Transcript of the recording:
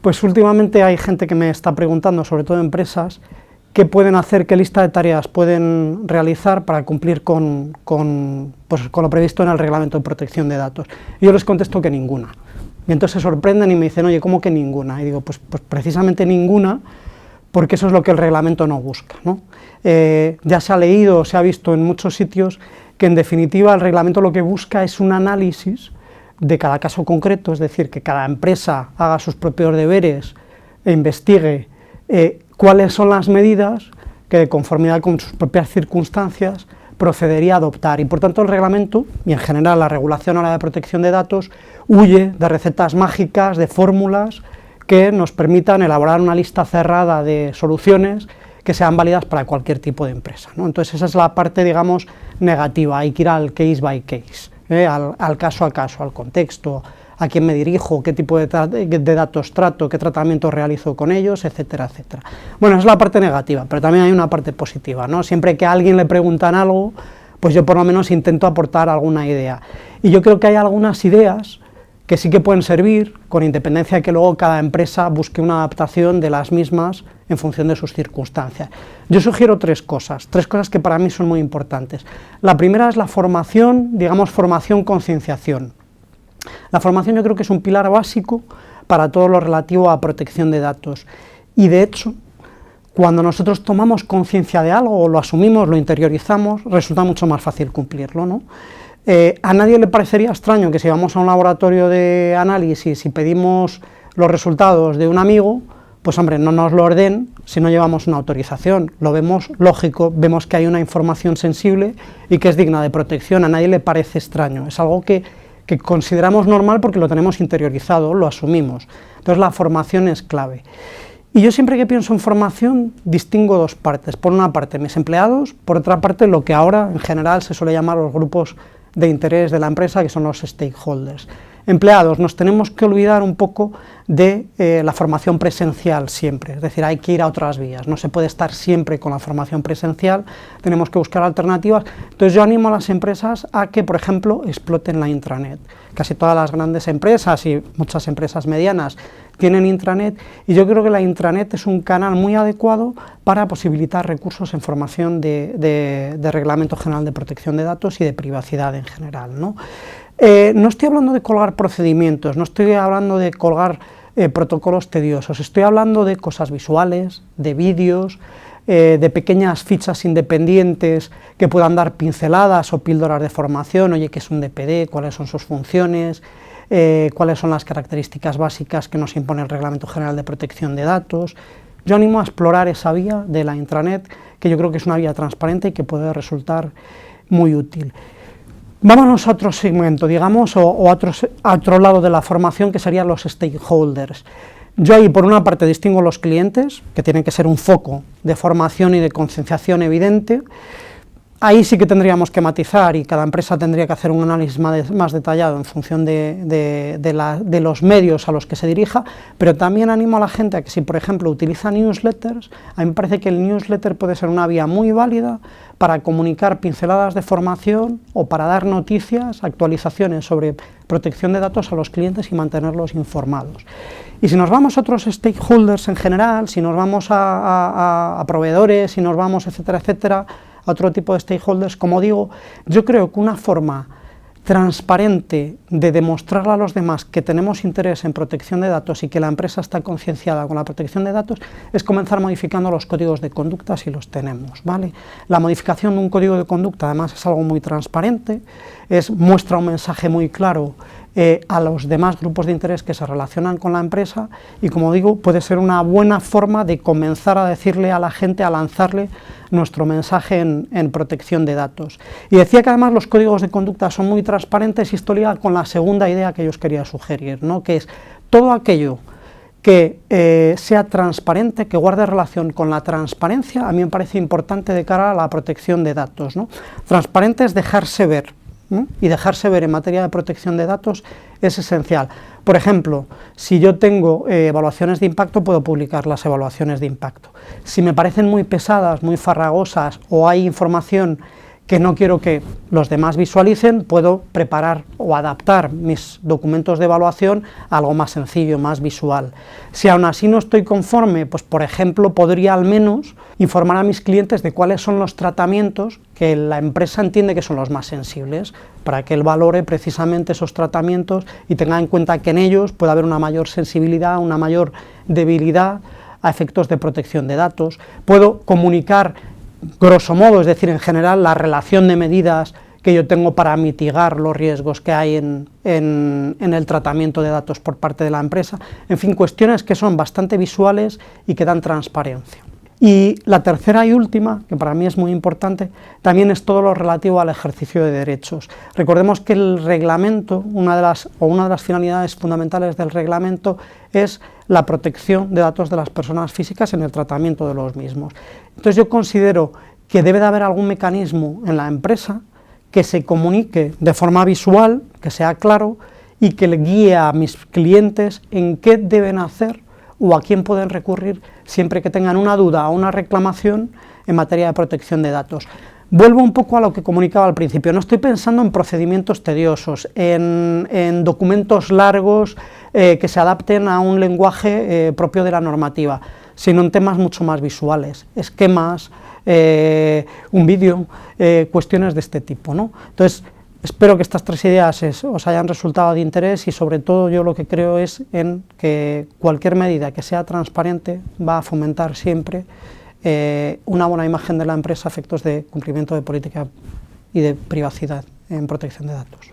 Pues últimamente hay gente que me está preguntando, sobre todo empresas, qué pueden hacer, qué lista de tareas pueden realizar para cumplir con lo previsto en el Reglamento de Protección de Datos. Y yo les contesto que ninguna. Y entonces se sorprenden y me dicen, oye, ¿cómo que ninguna? Y digo, pues precisamente ninguna, porque eso es lo que el reglamento no busca, ¿no? Ya se ha leído, se ha visto en muchos sitios que en definitiva el reglamento lo que busca es un análisis de cada caso concreto, es decir, que cada empresa haga sus propios deberes e investigue cuáles son las medidas que, de conformidad con sus propias circunstancias, procedería a adoptar. Y por tanto el reglamento, y en general la regulación a la de protección de datos, huye de recetas mágicas, de fórmulas que nos permitan elaborar una lista cerrada de soluciones que sean válidas para cualquier tipo de empresa, ¿no? Entonces esa es la parte, digamos, negativa. Hay que ir al case by case, al caso a caso, al contexto, a quién me dirijo, qué tipo de datos trato, qué tratamiento realizo con ellos, etcétera, etcétera. Bueno, es la parte negativa, pero también hay una parte positiva, ¿no? Siempre que a alguien le preguntan algo, pues yo por lo menos intento aportar alguna idea. Y yo creo que hay algunas ideas que sí que pueden servir, con independencia de que luego cada empresa busque una adaptación de las mismas en función de sus circunstancias. Yo sugiero tres cosas que para mí son muy importantes. La primera es la formación, digamos, formación-concienciación. La formación yo creo que es un pilar básico para todo lo relativo a protección de datos. Y de hecho, cuando nosotros tomamos conciencia de algo, o lo asumimos, lo interiorizamos, resulta mucho más fácil cumplirlo, ¿no? A nadie le parecería extraño que si vamos a un laboratorio de análisis y pedimos los resultados de un amigo, pues hombre, no nos lo ordenen si no llevamos una autorización. Lo vemos lógico, vemos que hay una información sensible y que es digna de protección. A nadie le parece extraño, es algo que consideramos normal porque lo tenemos interiorizado, lo asumimos. Entonces la formación es clave. Y yo siempre que pienso en formación distingo dos partes. Por una parte mis empleados, por otra parte lo que ahora en general se suele llamar los grupos de interés de la empresa, que son los stakeholders. Empleados, nos tenemos que olvidar un poco de la formación presencial siempre, es decir, hay que ir a otras vías, no se puede estar siempre con la formación presencial, tenemos que buscar alternativas. Entonces yo animo a las empresas a que, por ejemplo, exploten la intranet. Casi todas las grandes empresas y muchas empresas medianas tienen intranet, y yo creo que la intranet es un canal muy adecuado para posibilitar recursos en formación de Reglamento General de Protección de Datos y de privacidad en general, ¿no? No estoy hablando de colgar procedimientos, no estoy hablando de colgar protocolos tediosos, estoy hablando de cosas visuales, de vídeos, de pequeñas fichas independientes que puedan dar pinceladas o píldoras de formación, oye, ¿qué es un DPD?, cuáles son sus funciones, cuáles son las características básicas que nos impone el Reglamento General de Protección de Datos. Yo animo a explorar esa vía de la intranet, que yo creo que es una vía transparente y que puede resultar muy útil. Vámonos a otro segmento, digamos, o a otro lado de la formación, que serían los stakeholders. Yo ahí, por una parte, distingo los clientes, que tienen que ser un foco de formación y de concienciación evidente. Ahí sí que tendríamos que matizar y cada empresa tendría que hacer un análisis más detallado en función de los medios a los que se dirija, pero también animo a la gente a que si, por ejemplo, utiliza newsletters, a mí me parece que el newsletter puede ser una vía muy válida para comunicar pinceladas de formación o para dar noticias, actualizaciones sobre protección de datos a los clientes y mantenerlos informados. Y si nos vamos a otros stakeholders en general, si nos vamos a proveedores, si nos vamos, etcétera, etcétera, a otro tipo de stakeholders, como digo, yo creo que una forma transparente de demostrarle a los demás que tenemos interés en protección de datos y que la empresa está concienciada con la protección de datos es comenzar modificando los códigos de conducta si los tenemos, ¿vale? La modificación de un código de conducta además es algo muy transparente, muestra un mensaje muy claro a los demás grupos de interés que se relacionan con la empresa y, como digo, puede ser una buena forma de comenzar a decirle a la gente, a lanzarle nuestro mensaje en protección de datos. Y decía que además los códigos de conducta son muy transparentes y esto liga con la segunda idea que yo os quería sugerir, ¿no? Que es todo aquello que sea transparente, que guarde relación con la transparencia, a mí me parece importante de cara a la protección de datos, ¿no? Transparente es dejarse ver, ¿no? Y dejarse ver en materia de protección de datos es esencial. Por ejemplo, si yo tengo evaluaciones de impacto, puedo publicar las evaluaciones de impacto. Si me parecen muy pesadas, muy farragosas, o hay información que no quiero que los demás visualicen, puedo preparar o adaptar mis documentos de evaluación a algo más sencillo, más visual. Si aún así no estoy conforme, pues por ejemplo podría al menos informar a mis clientes de cuáles son los tratamientos que la empresa entiende que son los más sensibles, para que él valore precisamente esos tratamientos y tenga en cuenta que en ellos puede haber una mayor sensibilidad, una mayor debilidad a efectos de protección de datos. Puedo comunicar grosso modo, es decir, en general, la relación de medidas que yo tengo para mitigar los riesgos que hay en el tratamiento de datos por parte de la empresa, en fin, cuestiones que son bastante visuales y que dan transparencia. Y la tercera y última, que para mí es muy importante, también es todo lo relativo al ejercicio de derechos. Recordemos que el reglamento, una de las finalidades fundamentales del reglamento es la protección de datos de las personas físicas en el tratamiento de los mismos. Entonces yo considero que debe de haber algún mecanismo en la empresa que se comunique de forma visual, que sea claro, y que le guíe a mis clientes en qué deben hacer o a quién pueden recurrir siempre que tengan una duda o una reclamación en materia de protección de datos. Vuelvo un poco a lo que comunicaba al principio, no estoy pensando en procedimientos tediosos, en documentos largos que se adapten a un lenguaje propio de la normativa, sino en temas mucho más visuales, esquemas, un vídeo, cuestiones de este tipo, ¿no? Entonces, espero que estas tres ideas os hayan resultado de interés y sobre todo yo lo que creo es en que cualquier medida que sea transparente va a fomentar siempre una buena imagen de la empresa a efectos de cumplimiento de política y de privacidad en protección de datos.